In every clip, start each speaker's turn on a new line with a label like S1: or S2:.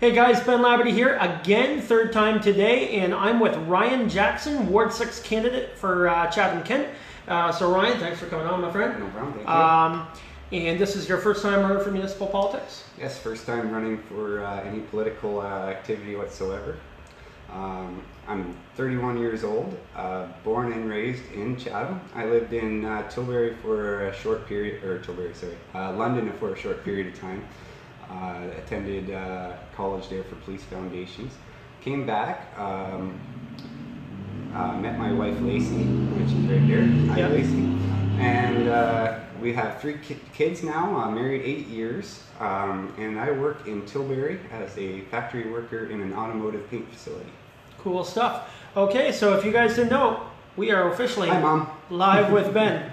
S1: Hey guys, Ben Labadie here again, third time today, and I'm with Ryan Jackson, Ward 6 candidate for Chatham-Kent. So Ryan, thanks for coming on, my friend.
S2: No problem, thank
S1: you. And this is your first time running for municipal politics?
S2: Yes, first time running for any political activity whatsoever. I'm 31 years old, born and raised in Chatham. I lived in Tilbury for a short period, London for a short period of time. Attended college there for police foundations. Came back, met my wife Lacey, which is right there. Hi Lacey. And we have three kids now. I'm married 8 years, and I work in Tilbury as a factory worker in an automotive paint facility.
S1: Cool stuff. Okay, so if you guys didn't know, we are officially
S2: Hi, Mom.
S1: live with Ben.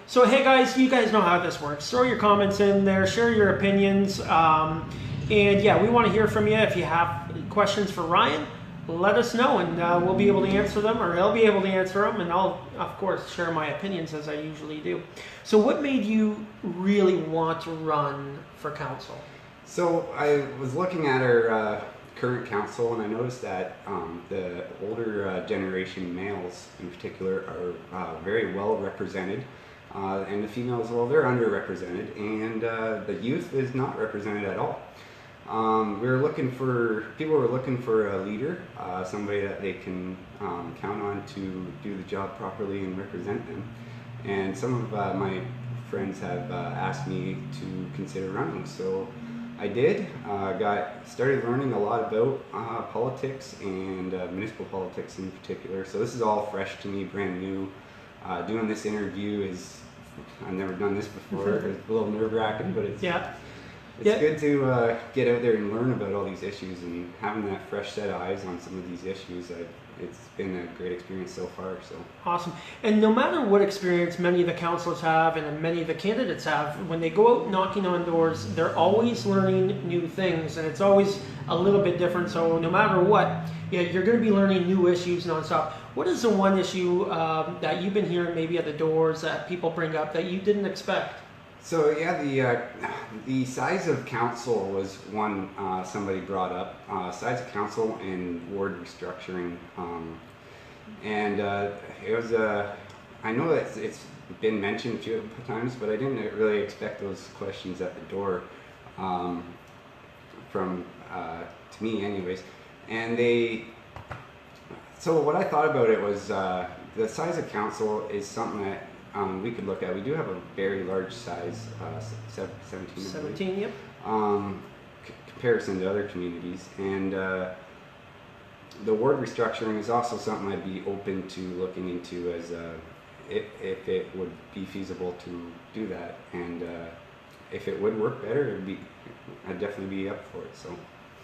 S1: So hey guys, you guys know how this works. Throw your comments in there, share your opinions, and yeah, we want to hear from you. If you have questions for Ryan, let us know, and we'll be able to answer them, or he'll be able to answer them, and I'll of course share my opinions as I usually do. So what made you really want to run for council?
S2: So I was looking at our current council, and I noticed that the older generation males in particular are very well represented, and the females, well, they're underrepresented, and the youth is not represented at all. People were looking for a leader, somebody that they can count on to do the job properly and represent them. And some of my friends have asked me to consider running, so I did. Started learning a lot about politics and municipal politics in particular. So this is all fresh to me, brand new. Doing this interview I've never done this before. It's a little nerve-wracking, but it's good to get out there and learn about all these issues, and having that fresh set of eyes on some of these issues. It's been a great experience so far. So
S1: awesome. And no matter what experience many of the councillors have and many of the candidates have, when they go out knocking on doors, they're always learning new things, and it's always a little bit different. So no matter what, you're going to be learning new issues nonstop. What is the one issue that you've been hearing maybe at the doors that people bring up that you didn't expect?
S2: So yeah, the size of council was one somebody brought up. Size of council and ward restructuring, and it was I know that it's been mentioned a few times, but I didn't really expect those questions at the door from to me, anyways. And so what I thought about it was the size of council is something that we could look at. We do have a very large size, 17.
S1: 17, yep.
S2: Comparison to other communities, and the ward restructuring is also something I'd be open to looking into as if it would be feasible to do that, and if it would work better, I'd definitely be up for it. So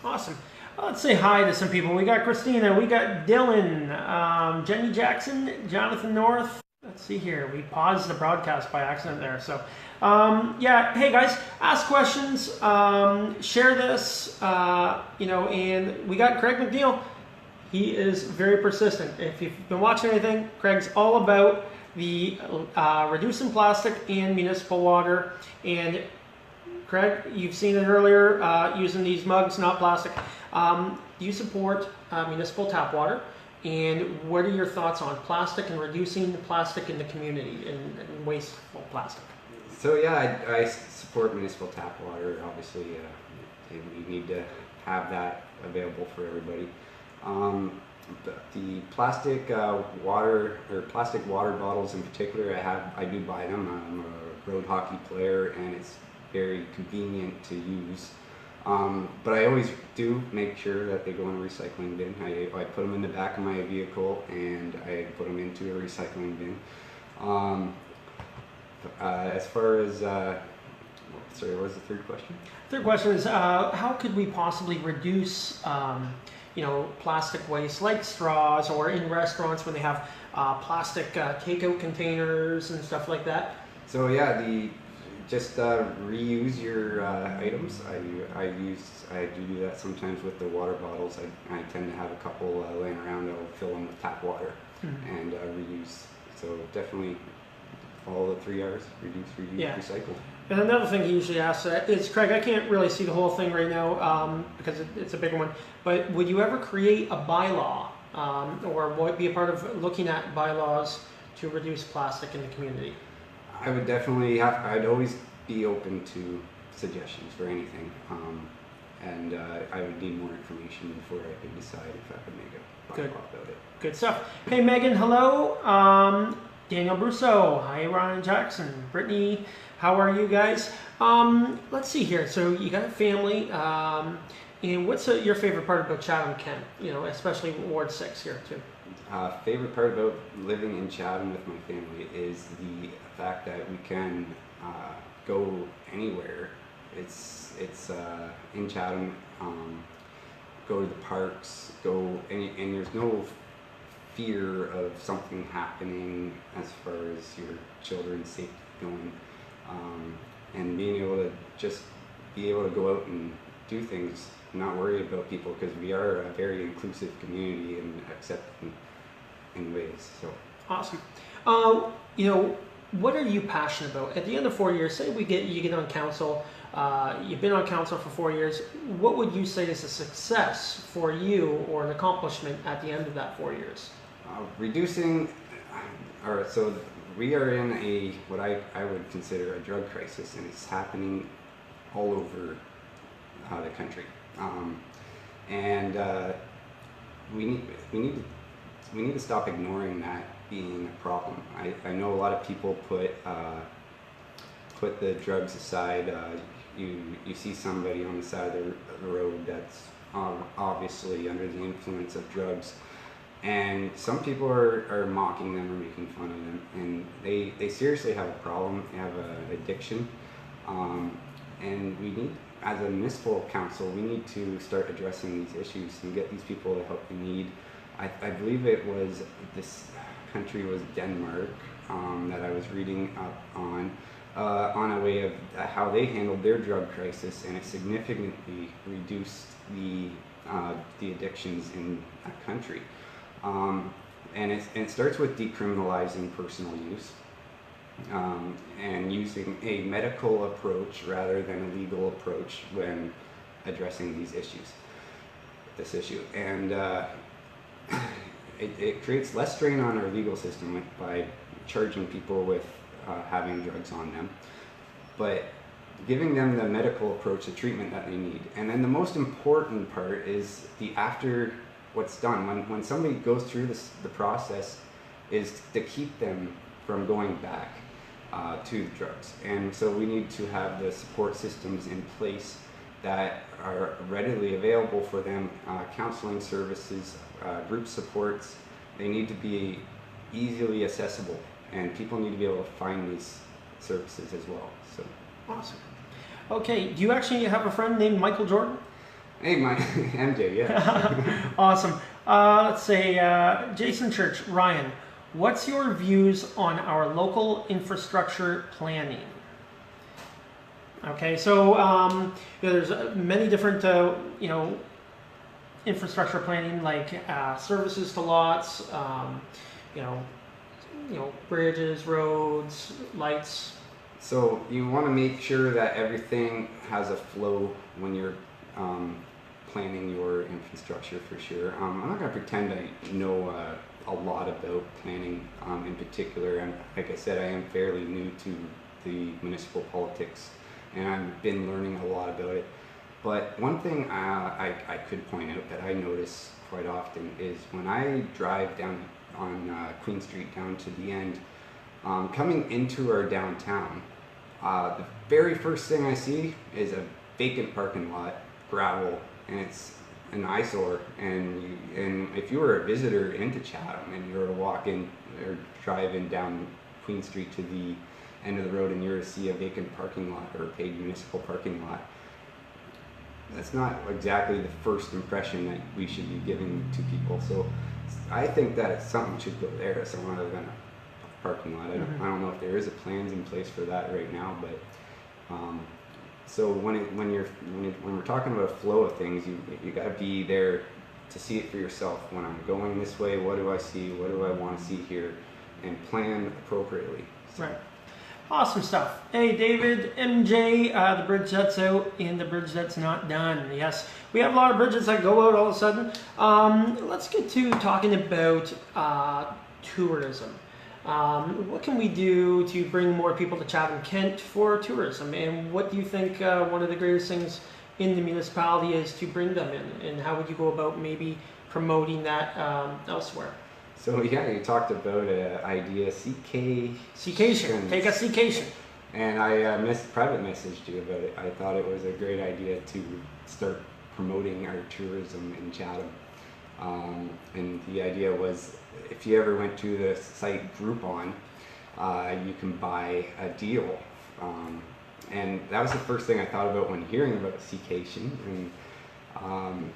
S1: awesome. Well, let's say hi to some people. We got Christina, we got Dylan, Jenny Jackson, Jonathan North. Let's see here. We paused the broadcast by accident there. So, yeah. Hey guys, ask questions. Share this. And we got Craig McNeil. He is very persistent. If you've been watching anything, Craig's all about the reducing plastic in municipal water. And Craig, you've seen it earlier using these mugs, not plastic. You support municipal tap water. And what are your thoughts on plastic and reducing the plastic in the community and wasteful plastic?
S2: So yeah, I support municipal tap water. Obviously, we need to have that available for everybody. The plastic water bottles in particular, I do buy them. I'm a road hockey player, and it's very convenient to use. But I always do make sure that they go in a recycling bin. I put them in the back of my vehicle, and I put them into a recycling bin. As far as, sorry, what was the third question?
S1: Third question is, how could we possibly reduce, plastic waste like straws, or in restaurants when they have plastic takeout containers and stuff like that?
S2: So yeah, just reuse your items. I do that sometimes with the water bottles. I tend to have a couple laying around. I'll fill them with tap water and reuse. So definitely all the 3 R's: reduce, reuse, recycle.
S1: And another thing he usually asks is, Craig, I can't really see the whole thing right now because it's a bigger one, but would you ever create a bylaw or be a part of looking at bylaws to reduce plastic in the community?
S2: I would definitely I'd always be open to suggestions for anything. And I would need more information before I could decide if I could make a bylaw about it.
S1: Good stuff. Hey, Megan, hello. Daniel Brousseau. Hi, Ryan Jackson. Brittany, how are you guys? Let's see here. So you got a family. And what's your favorite part about Chatham, Kent? You know, especially Ward 6 here, too.
S2: Favorite part about living in Chatham with my family is the fact that we can go anywhere. It's in Chatham, go to the parks, and there's no fear of something happening as far as your children's safety going, and being able to just be able to go out and do things, not worry about people, because we are a very inclusive community and accepting in ways. So
S1: awesome. You know, what are you passionate about? At the end of 4 years, say you get on council. You've been on council for 4 years. What would you say is a success for you or an accomplishment at the end of that 4 years?
S2: Reducing. All right, so we are in what I would consider a drug crisis, and it's happening all over the country. And we need to stop ignoring that being a problem. I know a lot of people put the drugs aside. You see somebody on the side of the road that's obviously under the influence of drugs, and some people are mocking them or making fun of them, and they seriously have a problem. They have an addiction, and we need, as a municipal council, we need to start addressing these issues and get these people the help they need. I believe this country was Denmark that I was reading up on a way of how they handled their drug crisis, and it significantly reduced the addictions in that country. And it starts with decriminalizing personal use and using a medical approach rather than a legal approach when addressing this issue. And it creates less strain on our legal system by charging people with having drugs on them, but giving them the medical approach, the treatment that they need. And then the most important part is after what's done. When somebody goes through the process, is to keep them from going back to the drugs. And so we need to have the support systems in place that are readily available for them, counseling services, group supports. They need to be easily accessible, and people need to be able to find these services as well. So
S1: awesome. Okay, do you actually have a friend named Michael Jordan?
S2: Hey, MJ, yeah.
S1: Awesome. Let's say Jason Church, Ryan, what's your views on our local infrastructure planning? Okay, so there's many different infrastructure planning, like services to lots, bridges, roads, lights.
S2: So you want to make sure that everything has a flow when you're planning your infrastructure, for sure. I'm not going to pretend I know a lot about planning in particular, and like I said, I am fairly new to the municipal politics, and I've been learning a lot about it. But one thing I could point out that I notice quite often is when I drive down on Queen Street down to the end, coming into our downtown, the very first thing I see is a vacant parking lot, gravel, and it's an eyesore. And if you were a visitor into Chatham and you were to walk in or drive in down Queen Street to the end of the road and you were to see a vacant parking lot or a paid municipal parking lot, that's not exactly the first impression that we should be giving to people. So I think that something should go there, something other than a parking lot. I don't know if there is a plans in place for that right now, but so when we're talking about a flow of things, you got to be there to see it for yourself. When I'm going this way, what do I see? What do I want to see here? And plan appropriately. So.
S1: Right. Awesome stuff. Hey, David, MJ, the bridge that's out and the bridge that's not done. Yes, we have a lot of bridges that go out all of a sudden. Let's get to talking about tourism. What can we do to bring more people to Chatham-Kent for tourism? And what do you think one of the greatest things in the municipality is to bring them in? And how would you go about maybe promoting that elsewhere?
S2: So yeah, you talked about an idea,
S1: Ckation. Take a Ckation.
S2: And I private messaged you about it. I thought it was a great idea to start promoting our tourism in Chatham. And the idea was, if you ever went to the site Groupon, you can buy a deal. And that was the first thing I thought about when hearing about Ckation. And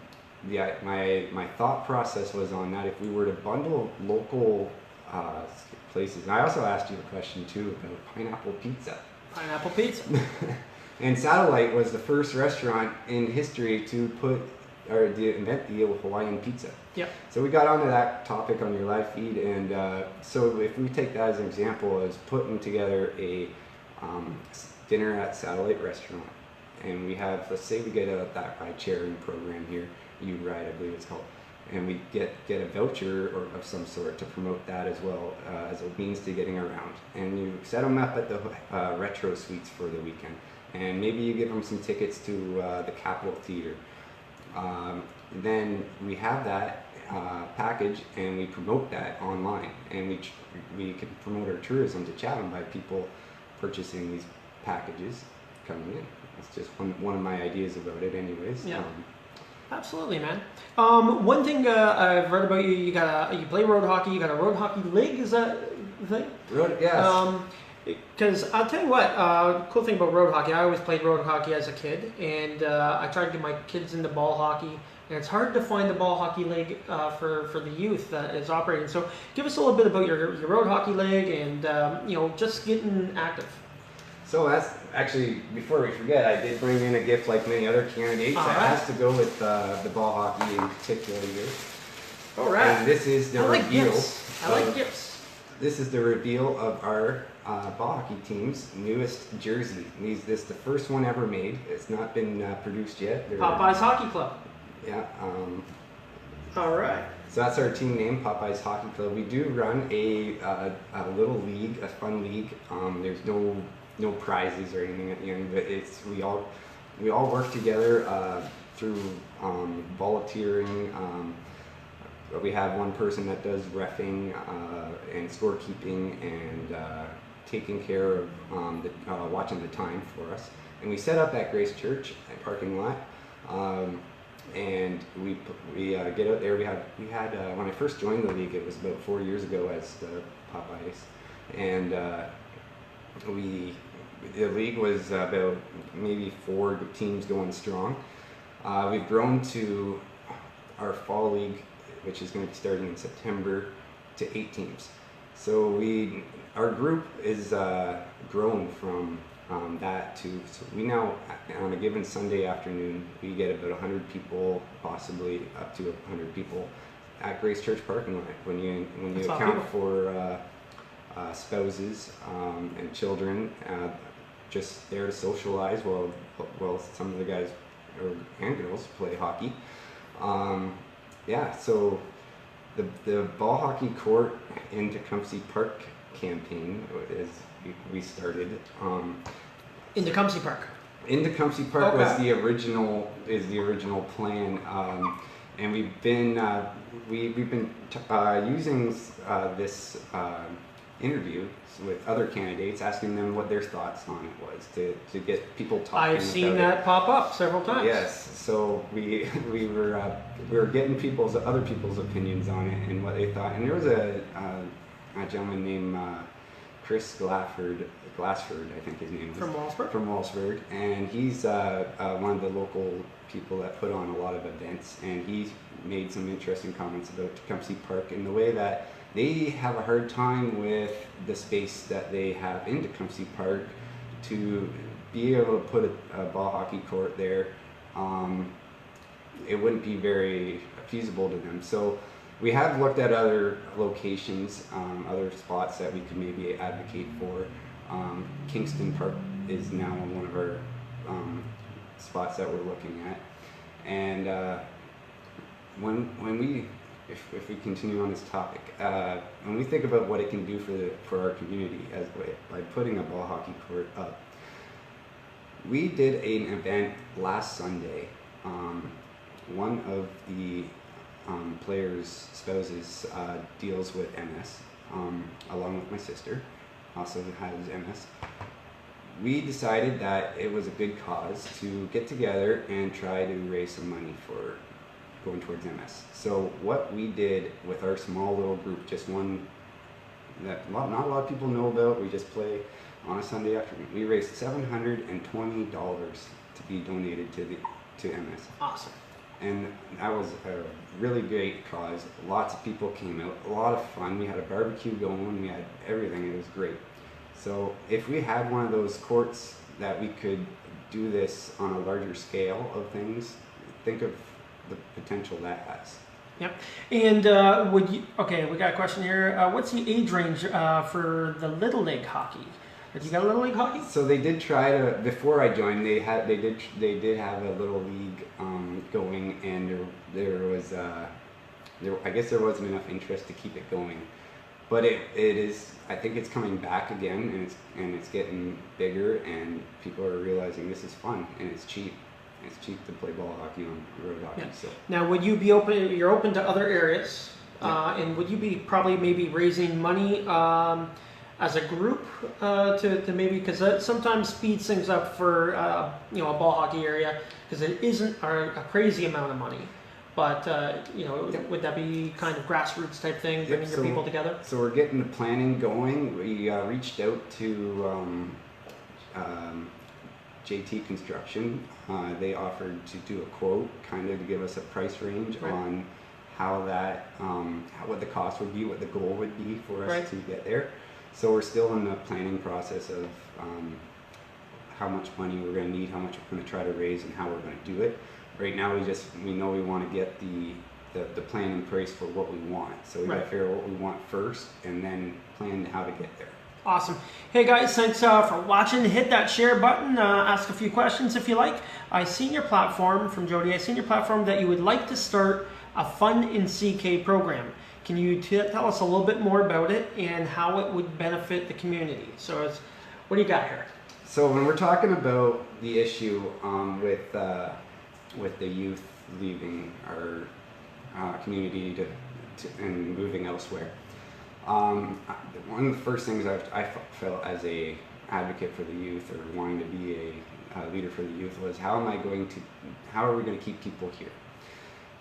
S2: my thought process was on that if we were to bundle local places. And I also asked you a question too about pineapple pizza.
S1: Pineapple pizza.
S2: And Satellite was the first restaurant in history to invent the Hawaiian pizza.
S1: Yep.
S2: So we got onto that topic on your live feed, and so if we take that as an example, as putting together a dinner at Satellite Restaurant, and we have, let's say we get that ride sharing program here, You Ride, I believe it's called, and we get a voucher or of some sort to promote that as well as a means to getting around. And you set them up at the Retro Suites for the weekend, and maybe you give them some tickets to the Capitol Theater. Then we have that package, and we promote that online, and we can promote our tourism to Chatham by people purchasing these packages coming in. That's just one of my ideas about it, anyways.
S1: Yeah. Absolutely, man. One thing I've read about you, you play road hockey. You got a road hockey league. Is that the thing?
S2: Yes.
S1: Because I'll tell you what, cool thing about road hockey, I always played road hockey as a kid, and I tried to get my kids into ball hockey, and it's hard to find the ball hockey league for the youth that is operating. So give us a little bit about your road hockey league and just getting active.
S2: So that's actually, before we forget, I did bring in a gift like many other candidates.
S1: All
S2: That
S1: right.
S2: has to go with the ball hockey in particular here.
S1: All right.
S2: And this is the
S1: I like
S2: reveal.
S1: gifts. I like gifts.
S2: This is the reveal of our ball hockey team's newest jersey. This is the first one ever made. It's not been produced yet.
S1: Popeye's Hockey Club.
S2: Yeah.
S1: All right.
S2: So that's our team name, Popeye's Hockey Club. We do run a little league, a fun league. There's no prizes or anything at the end, but we all work together through volunteering. We have one person that does reffing and scorekeeping and taking care of watching the time for us. And we set up at Grace Church parking lot, and we get out there. We had when I first joined the league, it was about 4 years ago as the Popeyes, and the league was about maybe 4 teams going strong. We've grown to our fall league, which is going to be starting in September, to 8 teams. So our group is grown from that to, so we now, on a given Sunday afternoon, we get about 100 people, possibly up to 100 people at Grace Church parking lot. When you account for spouses and children just there to socialize while some of the guys and girls play hockey. So the ball hockey court in Tecumseh Park campaign is we started.
S1: In Tecumseh Park.
S2: In Tecumseh Park was the original plan, and we've been using this interview with other candidates, asking them what their thoughts on it was to get people talking.
S1: I've seen that pop up several times.
S2: Yes, so we were getting other people's opinions on it and what they thought. And there was a gentleman named Chris Glassford, I think his name is.
S1: From Wallsburg?
S2: From Wallsburg, and he's one of the local people that put on a lot of events, and he made some interesting comments about Tecumseh Park and the way that they have a hard time with the space that they have in Tecumseh Park to be able to put a ball hockey court there. It wouldn't be very feasible to them. So we have looked at other locations, other spots that we could maybe advocate for. Kingston Park is now one of our spots that we're looking at. And when we, if we continue on this topic, when we think about what it can do for our community by putting a ball hockey court up, we did an event last Sunday. One of the players' spouses deals with MS, along with my sister, also has MS. We decided that it was a good cause to get together and try to raise some money for going towards MS. So what we did with our small little group, just one that not a lot of people know about, we just play on a Sunday afternoon. We raised $720 to be donated to MS.
S1: Awesome.
S2: And that was a really great cause. Lots of people came out, a lot of fun. We had a barbecue going, we had everything, it was great. So if we had one of those courts that we could do this on a larger scale of things, think of the potential that has.
S1: Yep. And would you? Okay, we got a question here. What's the age range for the Little League hockey? Have you got a Little League hockey?
S2: So they did try to, before I joined, they did have a Little League going, and there was I guess there wasn't enough interest to keep it going. But it is, I think it's coming back again, and it's getting bigger, and people are realizing this is fun and it's cheap. It's cheap to play ball hockey on road hockey. Yeah. So
S1: now, would you be open? You're open to other areas, and would you be probably maybe raising money as a group to maybe, because that sometimes speeds things up for a ball hockey area, because it isn't a crazy amount of money. But would that be kind of grassroots type thing, bringing your people together?
S2: So we're getting the planning going. We reached out to JT Construction. They offered to do a quote, kind of to give us a price range on how that, what the cost would be, what the goal would be for us to get there. So we're still in the planning process of how much money we're going to need, how much we're going to try to raise, and how we're going to do it. Right now, we know we want to get the plan in place for what we want. So we got to figure out what we want first, and then plan how to get there.
S1: Awesome. Hey guys, thanks for watching. Hit that share button. Ask a few questions if you like. I seen your platform from Jody. I seen your platform that you would like to start a Fun in CK program. Can you tell us a little bit more about it and how it would benefit the community? So, what do you got here?
S2: So when we're talking about the issue with the youth leaving our community and moving elsewhere, one of the first things I felt as a advocate for the youth, or wanting to be a leader for the youth, was how are we going to keep people here?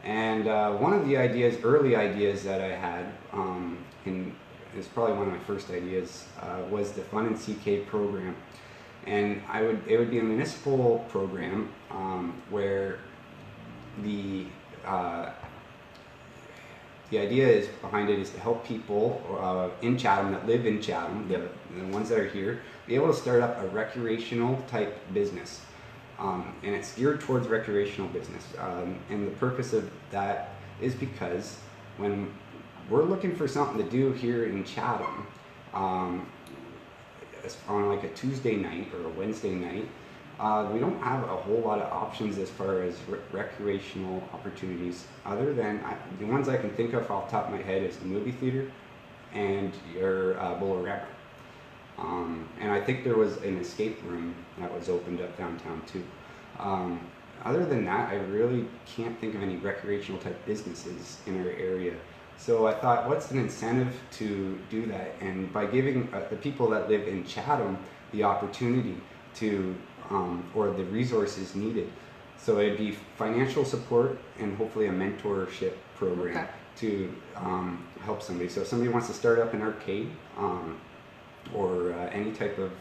S2: And one of the early ideas that I had, and it's probably one of my first ideas, was the Fun in CK program. And it would be a municipal program where the idea behind it is to help people in Chatham, that live in Chatham, the ones that are here, be able to start up a recreational type business. And it's geared towards recreational business. And the purpose of that is because when we're looking for something to do here in Chatham, on like a Tuesday night or a Wednesday night, we don't have a whole lot of options as far as recreational opportunities, other than the ones I can think of off the top of my head is the movie theater and your Bolorama. And I think there was an escape room that was opened up downtown too. Other than that, I really can't think of any recreational type businesses in our area. So I thought, what's an incentive to do that? And by giving the people that live in Chatham the opportunity to, or the resources needed. So it'd be financial support and hopefully a mentorship program to help somebody. So if somebody wants to start up an arcade, or any type of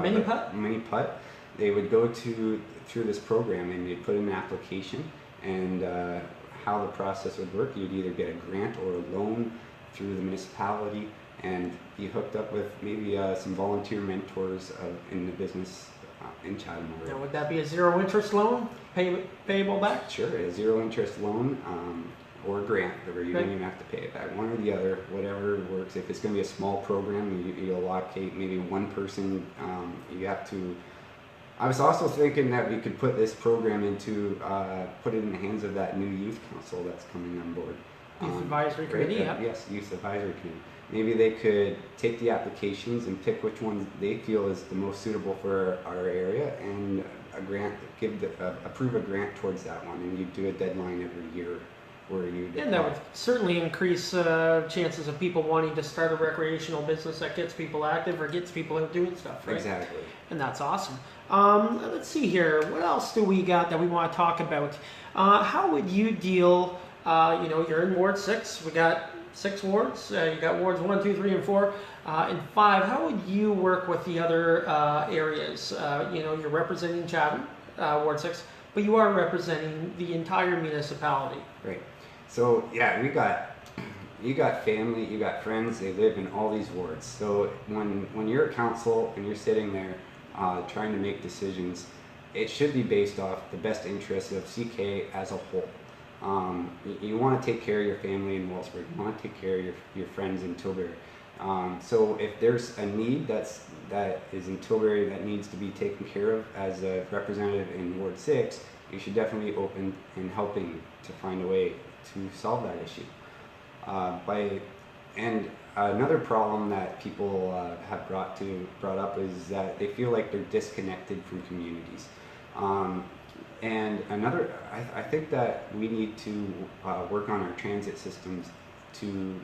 S2: mini putt, they would go through this program, and they'd put in an application, and how the process would work, you'd either get a grant or a loan through the municipality and be hooked up with maybe some volunteer mentors in the business in Chatham area.
S1: Now, would that be a zero interest loan, payable back?
S2: Sure, a zero interest loan. or grant, where you
S1: Right.
S2: don't even have to pay it back. One or the other, whatever works. If it's going to be a small program, you allocate maybe one person. You have to. I was also thinking that we could put this program into, put it in the hands of that new youth council that's coming on board.
S1: Youth Advisory Committee, yeah.
S2: Yes, Youth Advisory Committee. Maybe they could take the applications and pick which ones they feel is the most suitable for our area, and a grant, approve a grant towards that one, and you do a deadline every year where you.
S1: And that would certainly increase chances of people wanting to start a recreational business that gets people active or gets people out doing stuff, right?
S2: Exactly.
S1: And that's awesome. Let's see here. What else do we got that we want to talk about? How would you deal? You're in Ward 6. We got 6 wards. You got wards 1, 2, 3, and 4, and 5. How would you work with the other areas? You're representing Chatham, Ward 6, but you are representing the entire municipality.
S2: Right. So yeah, you got family, you got friends. They live in all these wards. So when you're a council and you're sitting there trying to make decisions, it should be based off the best interests of CK as a whole. You want to take care of your family in Wellsburg. You want to take care of your friends in Tilbury. So if there's a need that is in Tilbury that needs to be taken care of as a representative in Ward 6, you should definitely be open and helping to find a way to solve that issue. And another problem that people have brought up is that they feel like they're disconnected from communities. And another, I think that we need to work on our transit systems to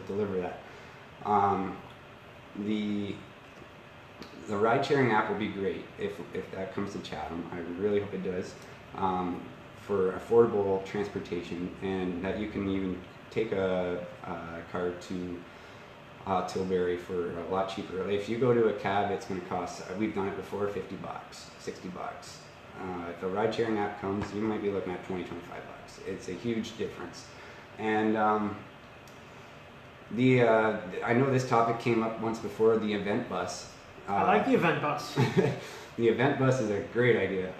S2: deliver that. The ride-sharing app will be great if that comes to Chatham. I really hope it does, for affordable transportation, and that you can even take a car to Tilbury for a lot cheaper. If you go to a cab, it's going to cost, we've done it before, $50, $60. If a ride-sharing app comes, you might be looking at $20, $25. It's a huge difference. And I know this topic came up once before, the event bus.
S1: I like the event bus.
S2: The event bus is a great idea.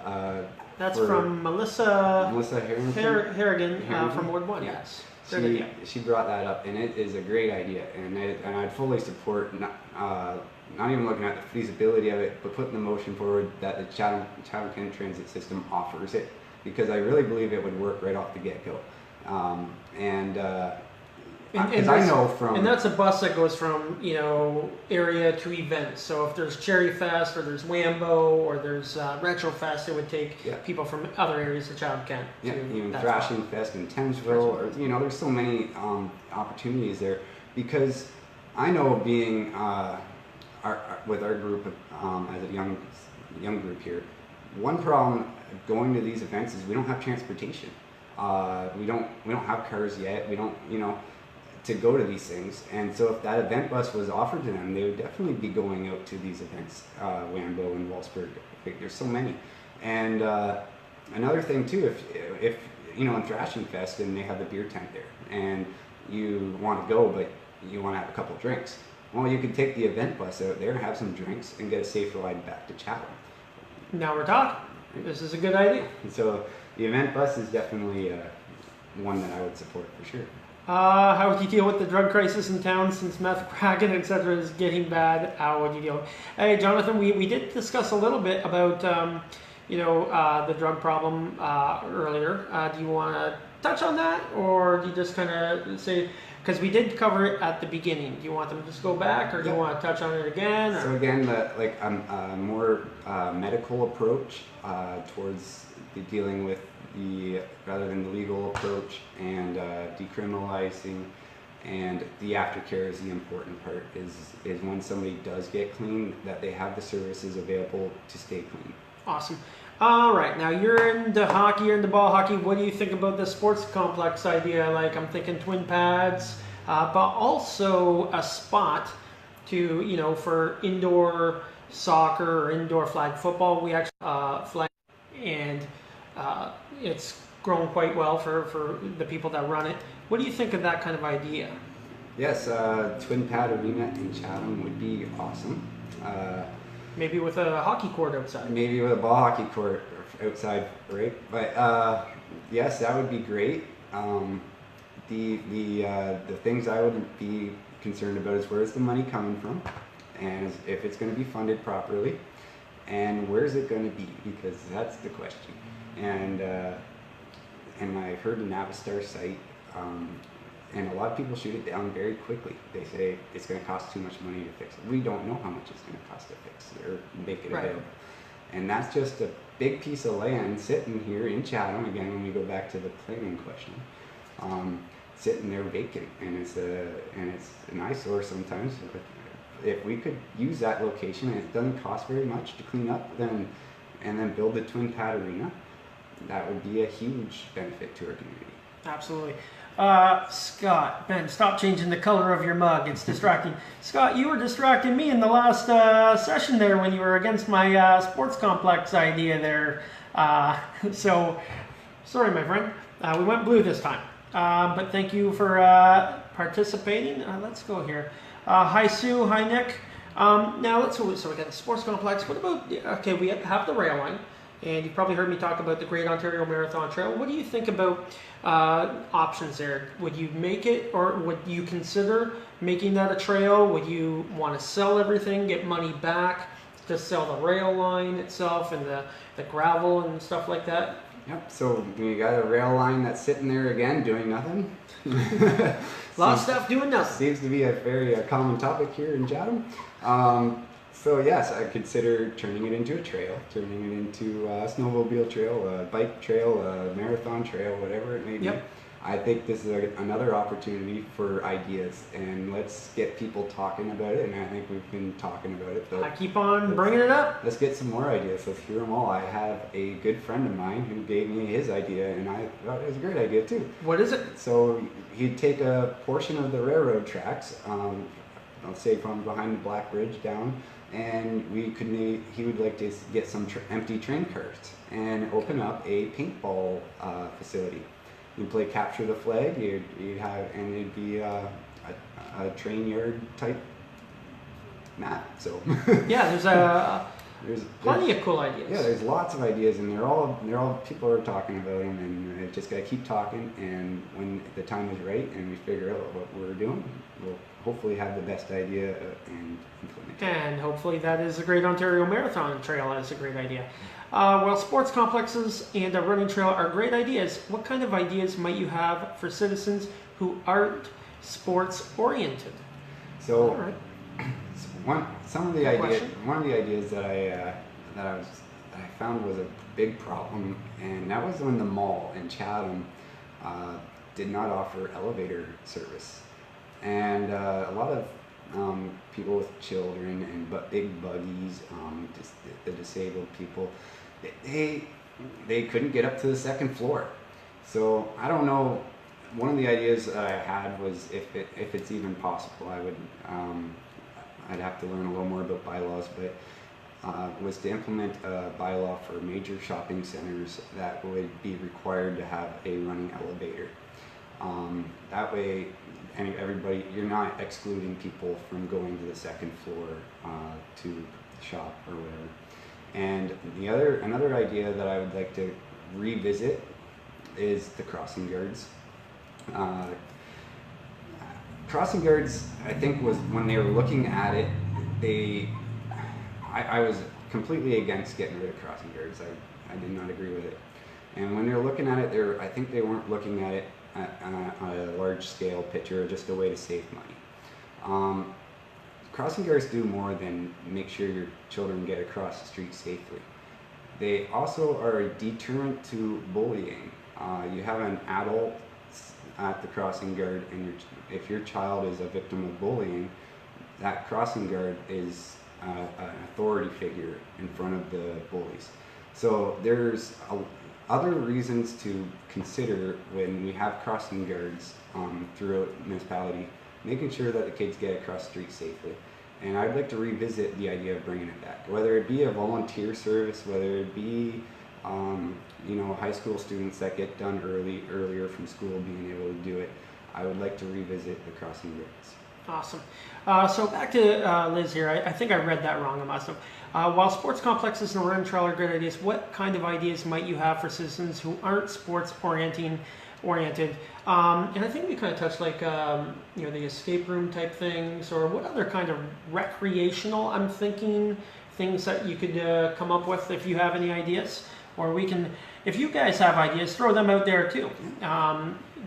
S1: That's from Melissa Harrigan
S2: Harrigan?
S1: from Ward 1, yes.
S2: She brought that up, and it is a great idea, and I'd fully support not even looking at the feasibility of it, but putting the motion forward that the Chatham County Transit System offers it, because I really believe it would work right off the get-go. Because I know from...
S1: And that's a bus that goes from, area to events. So if there's Cherry Fest, or there's Wambo, or there's Retro Fest, it would take people from other areas of Chatham Kent.
S2: Yeah, even Thrashing Fest in Thamesville, or, there's so many opportunities there. Because I know being, with our group, as a young group here, one problem going to these events is we don't have transportation. We don't have cars yet. We don't, to go to these things, and so if that event bus was offered to them, they would definitely be going out to these events, Wambo and Wellsburg. There's so many. And another thing too, if in Thrashing Fest and they have the beer tent there, and you want to go, but you want to have a couple of drinks, well, you could take the event bus out there, have some drinks, and get a safe ride back to Chatham.
S1: Now we're talking. This is a good idea.
S2: And so the event bus is definitely one that I would support for sure.
S1: How would you deal with the drug crisis in town since meth, crack, and etc. is getting bad? How would you deal? Hey, Jonathan, we did discuss a little bit about the drug problem earlier. Do you want to touch on that, or do you just kind of say, because we did cover it at the beginning? Do you want them to just go back, or do you want to touch on it again? Or?
S2: So again, a more medical approach towards dealing with rather than the legal approach, and decriminalizing, and the aftercare is the important part. Is when somebody does get clean, that they have the services available to stay clean.
S1: Awesome. All right, now you're into hockey, you're into ball hockey. What do you think about the sports complex idea? Like, I'm thinking twin pads, but also a spot to, for indoor soccer or indoor flag football. We actually flag, and it's grown quite well for the people that run it. What do you think of that kind of idea?
S2: Yes, twin pad arena in Chatham would be awesome.
S1: Maybe with a hockey court outside.
S2: Maybe with a ball hockey court, outside, right? But yes, that would be great. The things I would be concerned about is where's the money coming from, and if it's going to be funded properly, and where's it going to be, because that's the question. And I heard the Navistar site, and a lot of people shoot it down very quickly. They say it's going to cost too much money to fix it. We don't know how much it's going to cost to fix it or make it available. And that's just a big piece of land sitting here in Chatham, again, when we go back to the planning question, sitting there vacant, and it's an eyesore sometimes. If we could use that location and it doesn't cost very much to clean up, and then build the twin pad arena, that would be a huge benefit to our community.
S1: Absolutely. Scott, Ben, stop changing the color of your mug. It's distracting. Scott, you were distracting me in the last session there when you were against my sports complex idea there. So, sorry, my friend. We went blue this time. But thank you for participating. Let's go here. Hi, Sue. Hi, Nick. Now, so we got the sports complex. What about, okay, we have the rail line. And you've probably heard me talk about the Great Ontario Marathon Trail. What do you think about options there? Would you make it, or would you consider making that a trail? Would you want to sell everything, get money back, just sell the rail line itself and the gravel and stuff like that?
S2: Yep, so we got a rail line that's sitting there again doing nothing.
S1: A lot of stuff doing nothing.
S2: Seems to be a very common topic here in Chatham. So yes, I consider turning it into a trail, turning it into a snowmobile trail, a bike trail, a marathon trail, whatever it may be.
S1: Yep.
S2: I think this is another opportunity for ideas, and let's get people talking about it, and I think we've been talking about it.
S1: I keep on bringing it up.
S2: Let's get some more ideas. Let's hear them all. I have a good friend of mine who gave me his idea, and I thought it was a great idea too.
S1: What is it?
S2: So he'd take a portion of the railroad tracks, let's say from behind the Black Bridge down, and he would like to get some empty train cars and open up a paintball facility. You'd play capture the flag. You'd have, and it'd be a train yard type map. So
S1: yeah, there's plenty of cool ideas.
S2: Yeah, there's lots of ideas, and they're all people are talking about them, and we just gotta keep talking. And when the time is right, and we figure out what we're doing, we'll hopefully have the best idea and implement it.
S1: And hopefully that is a Great Ontario Marathon Trail. That's a great idea. Well, sports complexes and a running trail are great ideas. What kind of ideas might you have for citizens who aren't sports oriented?
S2: So,
S1: all right.
S2: one of the ideas that I found was a big problem, and that was when the mall in Chatham did not offer elevator service, and a lot of people with children and big buggies, just the disabled people, they couldn't get up to the second floor. So I don't know. One of the ideas that I had was if it's even possible, I'd have to learn a little more about bylaws, but was to implement a bylaw for major shopping centers that would be required to have a running elevator. That way, everybody, you're not excluding people from going to the second floor to shop or whatever. And another idea that I would like to revisit is the crossing guards. Crossing guards, I think, was when they were looking at it, I was completely against getting rid of crossing guards. I did not agree with it. And when they were looking at it, I think they weren't looking at it on a large scale picture, just a way to save money. Crossing guards do more than make sure your children get across the street safely. They also are a deterrent to bullying. You have an adult at the crossing guard, and if your child is a victim of bullying, that crossing guard is an authority figure in front of the bullies. So there's other reasons to consider when we have crossing guards throughout the municipality, making sure that the kids get across the street safely. And I'd like to revisit the idea of bringing it back, whether it be a volunteer service, whether it be high school students that get done earlier from school being able to do it. I would like to revisit the crossing guards.
S1: Awesome. So back to Liz here. I think I read that wrong. I must have. While sports complexes and run trail are great ideas, what kind of ideas might you have for citizens who aren't sports oriented? And I think we kind of touched like the escape room type things, or what other kind of recreational? I'm thinking things that you could come up with if you have any ideas, or we can. If you guys have ideas, throw them out there too.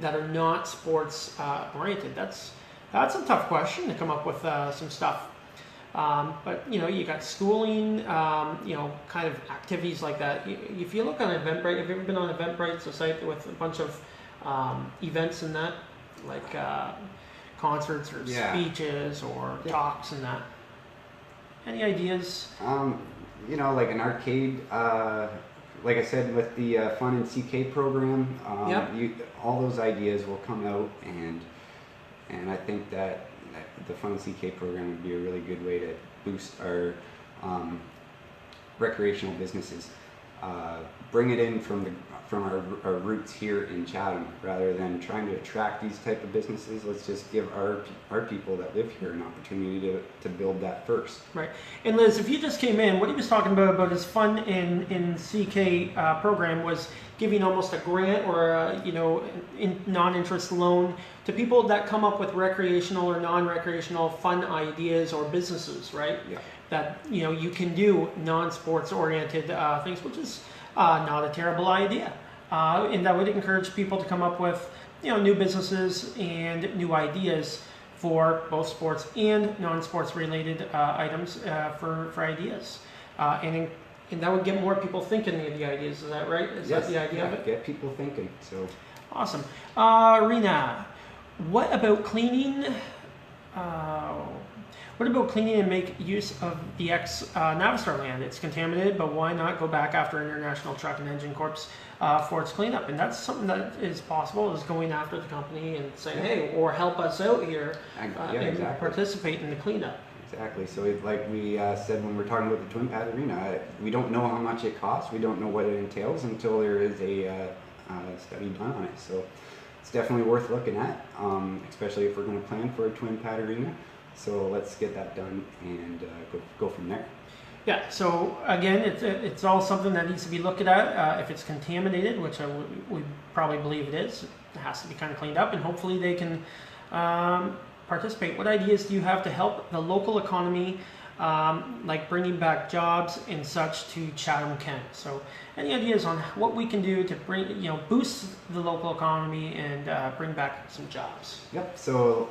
S1: That are not sports oriented. That's a tough question to come up with some stuff. But you got schooling, kind of activities like that. If you look on Eventbrite, have you ever been on Eventbrite's site with a bunch of events in that, like concerts or speeches or talks and that? Any ideas?
S2: Like an arcade. Like I said, with the Fun and CK program, all those ideas will come out, and I think that the Fun and CK program would be a really good way to boost our recreational businesses. Bring it in from our roots here in Chatham, rather than trying to attract these type of businesses. Let's just give our people that live here an opportunity to build that first. Right.
S1: And Liz, if you just came in, what he was talking about his Fun in CK program was giving almost a grant or a non-interest loan to people that come up with recreational or non-recreational fun ideas or businesses, right?
S2: Yeah.
S1: That you can do non-sports oriented things, which is not a terrible idea, and that would encourage people to come up with new businesses and new ideas for both sports and non-sports related items for ideas, and that would get more people thinking of the ideas. Is that right? Is that the idea of it?
S2: Get people thinking. So
S1: awesome. Rena, what about cleaning? What about cleaning and make use of the ex-Navistar land? It's contaminated, but why not go back after International Truck and Engine Corps for its cleanup? And that's something that is possible, is going after the company and saying, hey, or help us out here and participate in the cleanup.
S2: Exactly. So like we said when we're talking about the Twin Pad Arena, we don't know how much it costs. We don't know what it entails until there is a study done on it. So it's definitely worth looking at, especially if we're going to plan for a Twin Pad Arena. So let's get that done and go from there.
S1: Yeah, so again, it's all something that needs to be looked at. If it's contaminated, which we probably believe it is, it has to be kind of cleaned up, and hopefully they can participate. What ideas do you have to help the local economy, like bringing back jobs and such to Chatham, Kent? So any ideas on what we can do to boost the local economy and bring back some jobs?
S2: Yep. So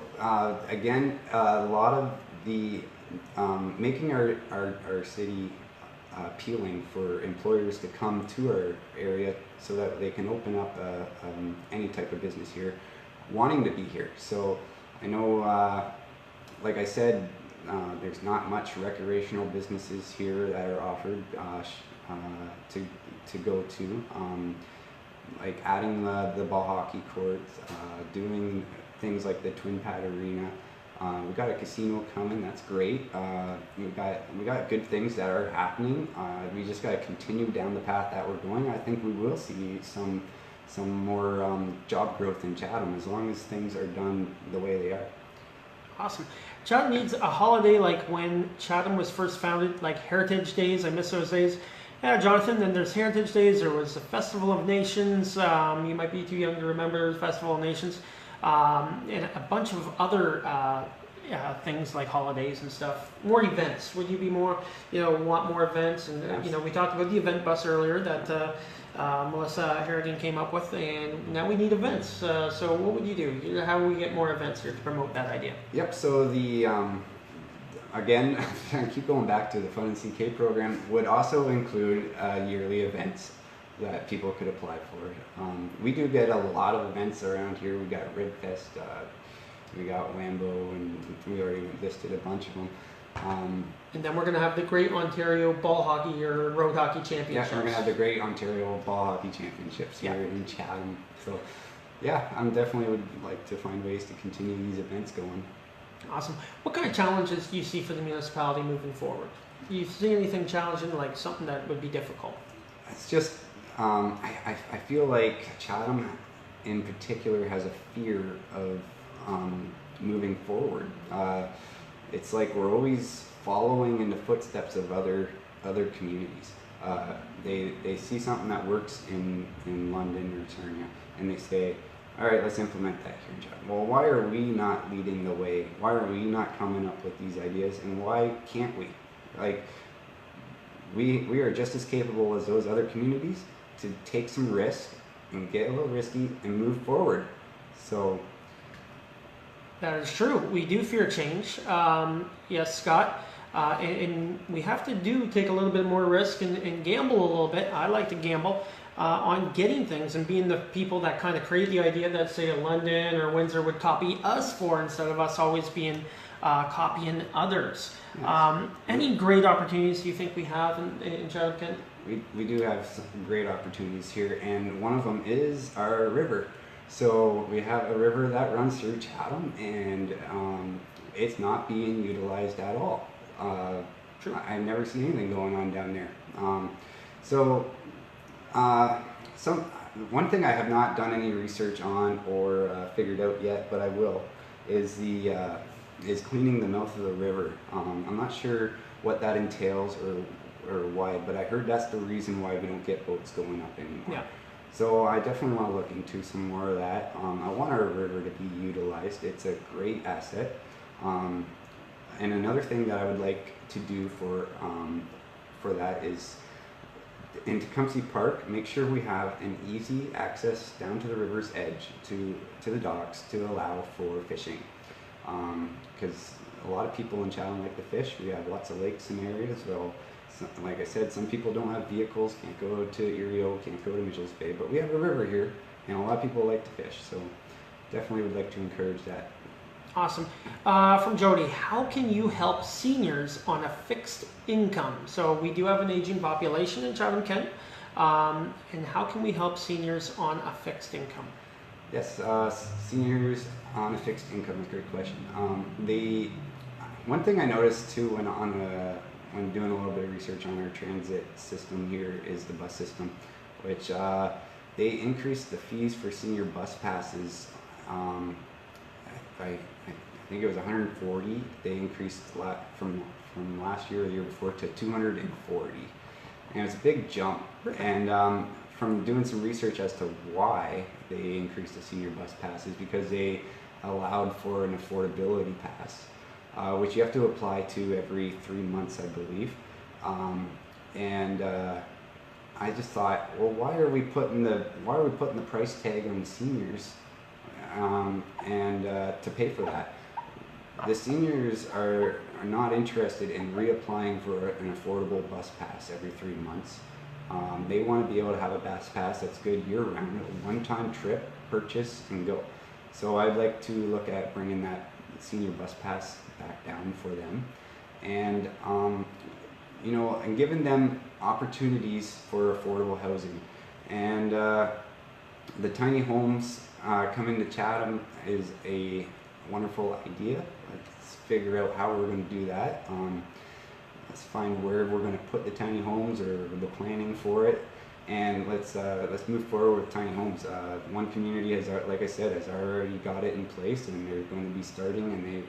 S2: again, a lot of the making our city appealing for employers to come to our area so that they can open up any type of business here, wanting to be here. So I know, like I said, there's not much recreational businesses here that are offered to go to, like adding the ball hockey courts, doing things like the Twin Pad Arena. We got a casino coming. That's great. We got good things that are happening. We just got to continue down the path that we're going. I think we will see some more job growth in Chatham as long as things are done the way they are.
S1: Awesome. Chatham needs a holiday like when Chatham was first founded, like Heritage Days. I miss those days. Yeah, Jonathan, then there's Heritage Days. There was the Festival of Nations. You might be too young to remember the Festival of Nations. And a bunch of other things like holidays and stuff. More events. Would you be more, want more events? And, we talked about the event bus earlier that Melissa Harrigan came up with, and now we need events. So what would you do? How do we get more events here to promote that idea?
S2: Yep, so the, again, I keep going back to the Fun and CK program, would also include yearly events that people could apply for. We do get a lot of events around here. We got Red Fest, we got Wambo, and we already listed a bunch of them.
S1: And then we're going to have the Great Ontario Ball Hockey or Road Hockey Championships.
S2: Yeah, we're going to have the Great Ontario Ball Hockey Championships here in Chatham. So, yeah, I definitely would like to find ways to continue these events going.
S1: Awesome. What kind of challenges do you see for the municipality moving forward? Do you see anything challenging, like something that would be difficult?
S2: It's just, I feel like Chatham in particular has a fear of moving forward. It's like we're always following in the footsteps of other communities. They see something that works in London or Sarnia, and they say, all right, let's implement that here in Chatham. Well, why are we not leading the way? Why are we not coming up with these ideas, and why can't we? Like, we are just as capable as those other communities to take some risk and get a little risky and move forward. So
S1: that is true. We do fear change. Yes, Scott. And we have to take a little bit more risk and gamble a little bit. I like to gamble on getting things and being the people that kind of create the idea that, say, London or Windsor would copy us for, instead of us always being copying others. Yes. Any great opportunities do you think we have in Chatham, Kent?
S2: We do have some great opportunities here, and one of them is our river. So we have a river that runs through Chatham, and it's not being utilized at all. I've never seen anything going on down there. One thing I have not done any research on or figured out yet, but I will, is cleaning the mouth of the river. I'm not sure what that entails or why, but I heard that's the reason why we don't get boats going up anymore.
S1: Yeah.
S2: So I definitely want to look into some more of that. I want our river to be utilized. It's a great asset. And another thing that I would like to do for that is in Tecumseh Park, make sure we have an easy access down to the river's edge to the docks to allow for fishing. Because a lot of people in Chatham like to fish. We have lots of lakes and areas. Well, like I said, some people don't have vehicles, can't go to Erio, can't go to Mitchell's Bay, but we have a river here, and a lot of people like to fish. So definitely would like to encourage that.
S1: Awesome. From Jody, how can you help seniors on a fixed income? So we do have an aging population in Chatham, Kent, and how can we help seniors on a fixed income?
S2: Yes, seniors on a fixed income is a great question. One thing I noticed too when doing a little bit of research on our transit system here is the bus system, which they increased the fees for senior bus passes. I think it was 140. They increased from last year or the year before to 240, and it's a big jump. And from doing some research as to why they increased the senior bus passes, because they allowed for an affordability pass, which you have to apply to every 3 months, I believe. I just thought, well, why are we putting the price tag on the seniors to pay for that? The seniors are not interested in reapplying for an affordable bus pass every 3 months. They want to be able to have a bus pass that's good year-round, a one-time trip, purchase, and go. So I'd like to look at bringing that senior bus pass back down for them, and and giving them opportunities for affordable housing. And the tiny homes coming to Chatham is a wonderful idea. Let's figure out how we're going to do that. Let's find where we're going to put the tiny homes or the planning for it, and let's move forward with tiny homes. One community has, like I said, has already got it in place, and they're going to be starting, and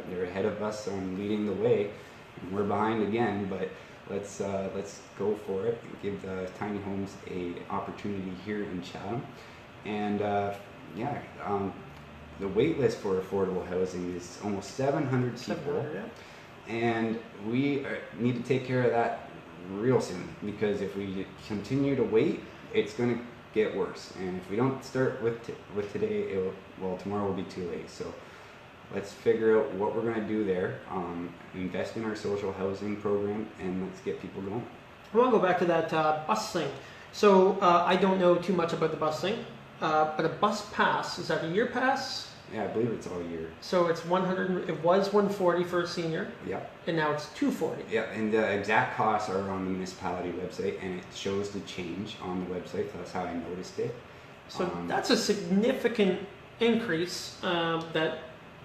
S2: they're ahead of us on leading the way, and we're behind again. But let's go for it and give the tiny homes a opportunity here in Chatham. And the wait list for affordable housing is almost 700 people.
S1: Yeah.
S2: And we need to take care of that real soon, because if we continue to wait, it's going to get worse. And if we don't start with today, tomorrow will be too late. So let's figure out what we're going to do there, invest in our social housing program, and let's get people going.
S1: I want to go back to that bus thing. So I don't know too much about the bus thing, but a bus pass, is that a year pass?
S2: Yeah, I believe it's all year.
S1: So it's 100. It was 140 for a senior.
S2: Yeah.
S1: And now it's 240.
S2: Yeah, and the exact costs are on the municipality website, and it shows the change on the website. So that's how I noticed it.
S1: So that's a significant increase that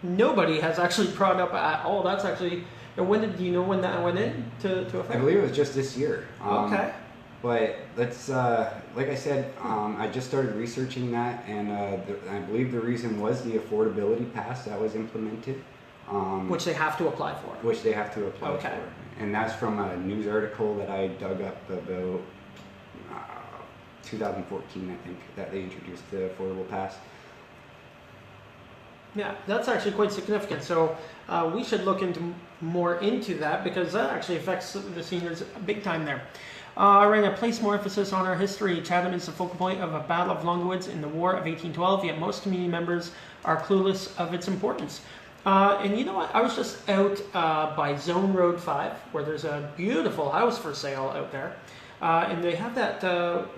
S1: nobody has actually brought up at all. That's actually. And do you know when that went into effect?
S2: I believe it was just this year.
S1: Okay.
S2: But let's, like I said, I just started researching that, and I believe the reason was the affordability pass that was implemented.
S1: Which they have to apply for.
S2: Which they have to apply
S1: Okay.
S2: for. And that's from a news article that I dug up about 2014, I think, that they introduced the affordable pass.
S1: Yeah, that's actually quite significant. So we should look more into that, because that actually affects the seniors big time there. We're going to place more emphasis on our history. Chatham is the focal point of a battle of Longwoods in the War of 1812, yet most community members are clueless of its importance. And you know what? I was just out by Zone Road 5, where there's a beautiful house for sale out there. And they have that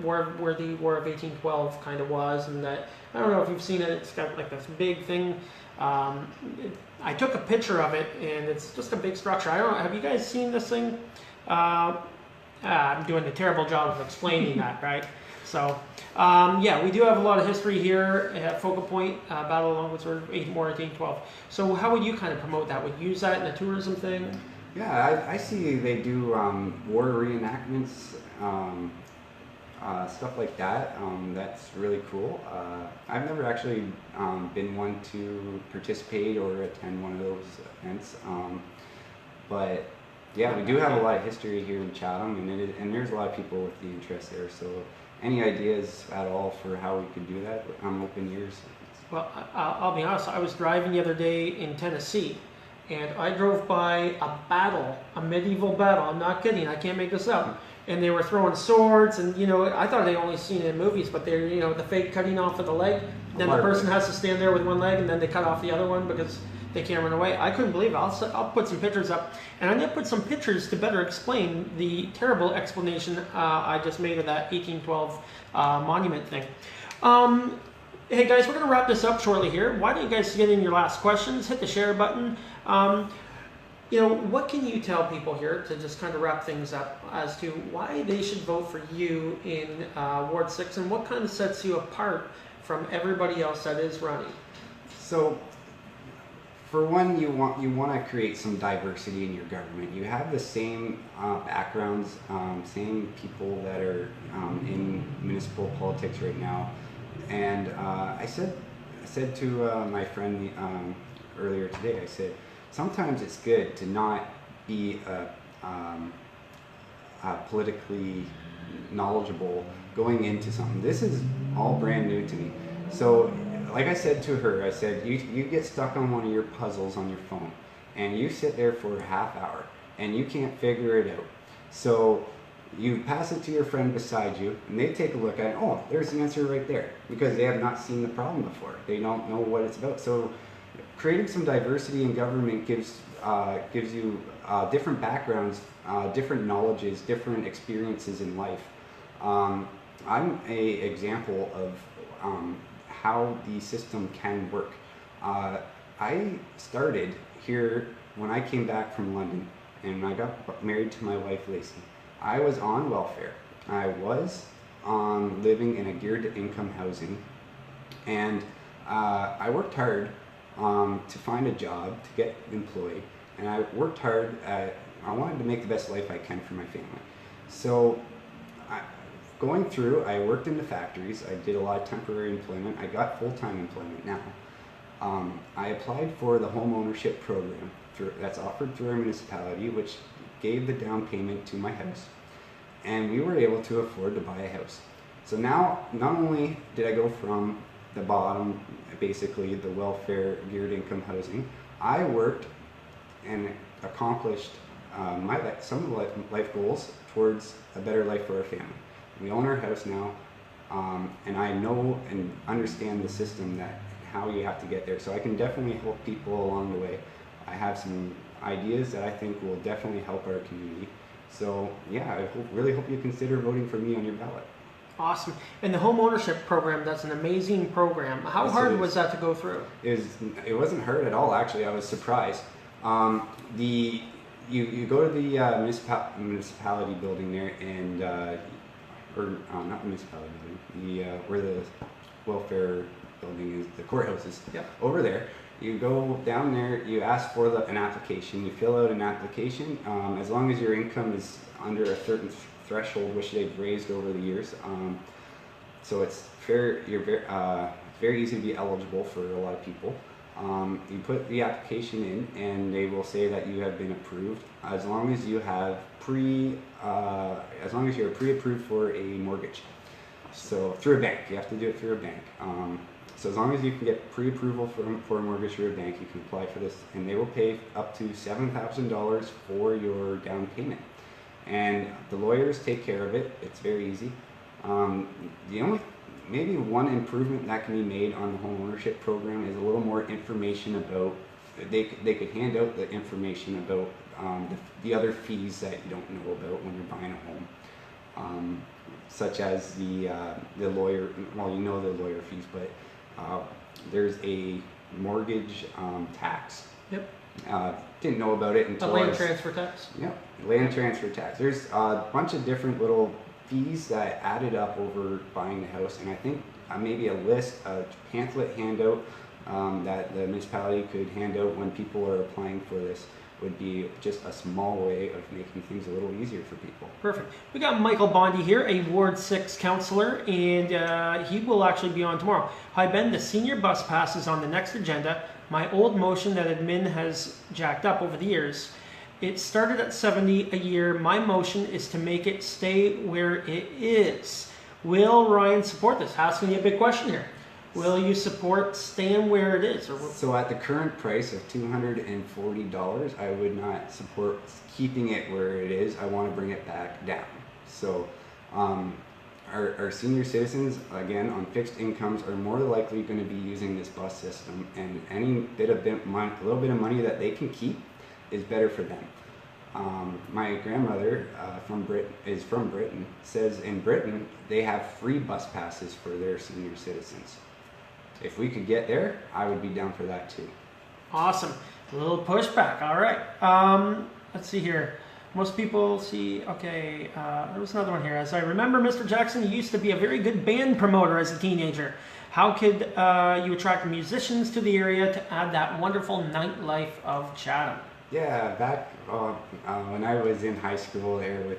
S1: where the War of 1812 kind of was, and that, I don't know if you've seen it, it's got like this big thing. I took a picture of it, and it's just a big structure. I don't know, have you guys seen this thing? I'm doing a terrible job of explaining that, right? So, yeah, we do have a lot of history here at Focal Point, Battle of Longwoods, War 1812. So how would you kind of promote that? Would you use that in a tourism thing?
S2: Yeah, I see they do war reenactments, stuff like that. That's really cool. I've never actually been one to participate or attend one of those events, but yeah, we do have a lot of history here in Chatham, and there's a lot of people with the interest there. So any ideas at all for how we could do that? I'm open ears.
S1: Well, I'll be honest, I was driving the other day in Tennessee, and I drove by a medieval battle. I'm not kidding, I can't make this up. And they were throwing swords, and I thought they only seen it in movies, but they're, the fake cutting off of the leg. Then the person has to stand there with one leg, and then they cut off the other one because they can't run away. I couldn't believe it. I'll put some pictures up, and I'm going to put some pictures to better explain the terrible explanation I just made of that 1812 monument thing. Hey guys, we're going to wrap this up shortly here. Why don't you guys get in your last questions? Hit the share button. What can you tell people here to just kind of wrap things up as to why they should vote for you in Ward 6, and what kind of sets you apart from everybody else that is running?
S2: So, for one, you want to create some diversity in your government. You have the same backgrounds, same people that are in municipal politics right now. And I said to my friend earlier today, I said, sometimes it's good to not be politically knowledgeable going into something. This is all brand new to me. So, like I said to her, I said, you get stuck on one of your puzzles on your phone, and you sit there for a half hour, and you can't figure it out. So you pass it to your friend beside you, and they take a look at it. Oh, there's the answer right there, because they have not seen the problem before. They don't know what it's about. So creating some diversity in government gives you different backgrounds, different knowledges, different experiences in life. I'm an example of how the system can work. I started here when I came back from London, and I got married to my wife Lacey. I was on welfare. I was living in a geared income housing, and I worked hard to find a job, to get employed, and I worked hard I wanted to make the best life I can for my family. So going through, I worked in the factories, I did a lot of temporary employment, I got full-time employment now. I applied for the home ownership program that's offered through our municipality, which gave the down payment to my house, and we were able to afford to buy a house. So now, not only did I go from the bottom, basically the welfare geared income housing, I worked and accomplished some of the life goals towards a better life for our family. We own our house now, and I know and understand the system, that how you have to get there. So I can definitely help people along the way. I have some ideas that I think will definitely help our community. So yeah, I really hope you consider voting for me on your ballot.
S1: Awesome. And the home ownership program, that's an amazing program. How hard was that to go through?
S2: It wasn't hard at all, actually. I was surprised. You go to the municipality building there, and not the municipality building, where the welfare building is, the courthouses.
S1: Yep.
S2: Over there, You go down there, you ask for an application, you fill out an application, as long as your income is under a certain threshold, which they've raised over the years. So it's very easy to be eligible for a lot of people. You put the application in, and they will say that you have been approved as long as you have as long as you're pre-approved for a mortgage. So through a bank, you have to do it through a bank. So as long as you can get pre-approval for a mortgage through a bank, you can apply for this, and they will pay up to $7,000 for your down payment. And the lawyers take care of it. It's very easy. The only maybe one improvement that can be made on the home ownership program is a little more information about. They could hand out the information about the other fees that you don't know about when you're buying a home, such as the lawyer. Well, you know the lawyer fees, but there's a mortgage tax.
S1: Yep.
S2: Didn't know about it until
S1: land transfer tax.
S2: Yep, land transfer tax. There's a bunch of different little fees that added up over buying the house, and I think maybe a pamphlet handout that the municipality could hand out when people are applying for this would be just a small way of making things a little easier for people.
S1: Perfect. We got Michael Bondi here, a Ward 6 councillor, and he will actually be on tomorrow. Hi Ben, the senior bus pass is on the next agenda. My old motion that admin has jacked up over the years. It started at $70 a year. My motion is to make it stay where it is. Will Ryan support this? Asking you a big question here. Will you support staying where it is?
S2: So at the current price of $240, I would not support keeping it where it is. I want to bring it back down. So our senior citizens, again, on fixed incomes, are more likely going to be using this bus system, and any little bit of money that they can keep is better for them. My grandmother is from Britain, says in Britain they have free bus passes for their senior citizens. If we could get there, I would be down for that too.
S1: Awesome. A little pushback. All right. Let's see here. Most people see, okay, there was another one here. As I remember, Mr. Jackson, you used to be a very good band promoter as a teenager. How could you attract musicians to the area to add that wonderful nightlife of Chatham?
S2: Yeah, back when I was in high school there with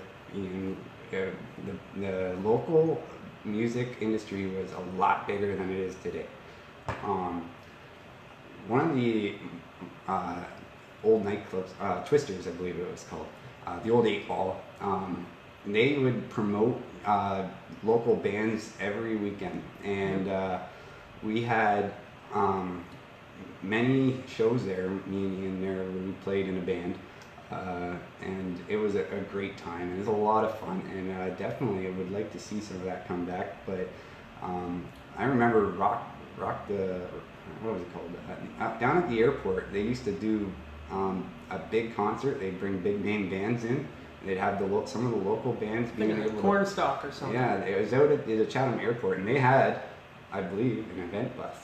S2: the local music industry was a lot bigger than it is today. One of the old nightclubs, Twisters I believe it was called, the old 8 Ball, they would promote local bands every weekend, and we had many shows there, me and there, where we played in a band, and it was a great time. It was a lot of fun, and definitely I would like to see some of that come back. But I remember Rock the, what was it called? Down at the airport, they used to do a big concert. They'd bring big name bands in. They'd have some of the local bands being able to...
S1: Cornstalk or something.
S2: Yeah, it was out at the Chatham airport, and they had, I believe, an event bus.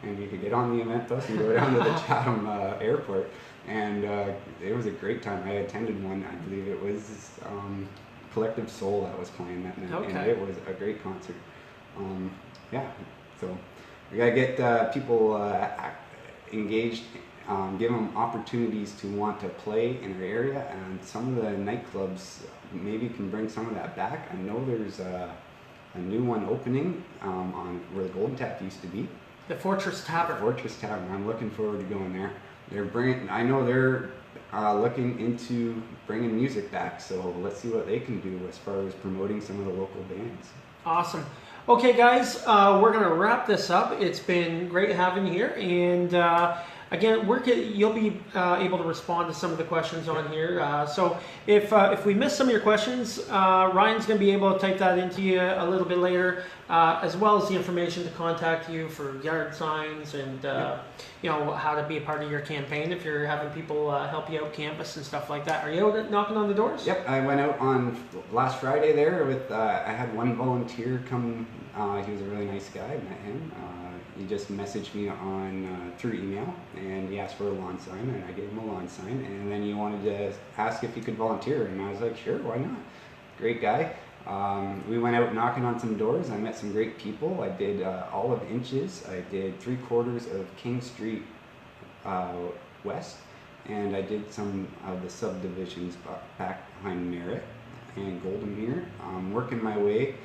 S2: And you could get on the event bus and go down to the Chatham airport. And it was a great time. I attended one. I believe it was Collective Soul that was playing that night. Okay. And it was a great concert. Yeah, so we got to get people engaged, give them opportunities to want to play in our area. And some of the nightclubs maybe can bring some of that back. I know there's a new one opening on where the Golden Tap used to be.
S1: The Fortress Tavern.
S2: Fortress Tavern. I'm looking forward to going there. I know they're looking into bringing music back, so let's see what they can do as far as promoting some of the local bands.
S1: Awesome. Okay, guys, we're going to wrap this up. It's been great having you here, and again, you'll be able to respond to some of the questions on here. So if we miss some of your questions, Ryan's going to be able to type that into you a little bit later, as well as the information to contact you for yard signs and how to be a part of your campaign if you're having people help you out campus and stuff like that. Are you out knocking on the doors?
S2: Yep, I went out on last Friday there with I had one volunteer come. He was a really nice guy. I met him. He just messaged me on through email, and he asked for a lawn sign, and I gave him a lawn sign, and then he wanted to ask if he could volunteer, and I was like, sure, why not? Great guy. We went out knocking on some doors. I met some great people. I did Olive Inches. I did 3/4 of King Street West, and I did some of the subdivisions back behind Merritt and Goldenmere. I'm working my way.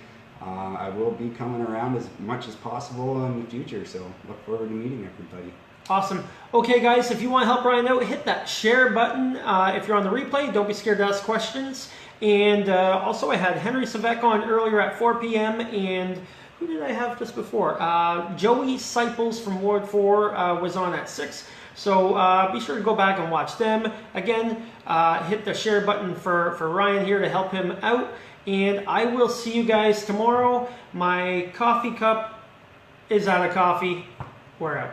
S2: I will be coming around as much as possible in the future, so look forward to meeting everybody.
S1: Awesome. Okay, guys, if you want to help Ryan out, hit that share button. If you're on the replay, don't be scared to ask questions. And also, I had Henry Savek on earlier at 4 p.m. And who did I have just before? Joey Seipels from Ward 4 was on at 6. So be sure to go back and watch them. Again, hit the share button for Ryan here to help him out. And I will see you guys tomorrow. My coffee cup is out of coffee. We're out.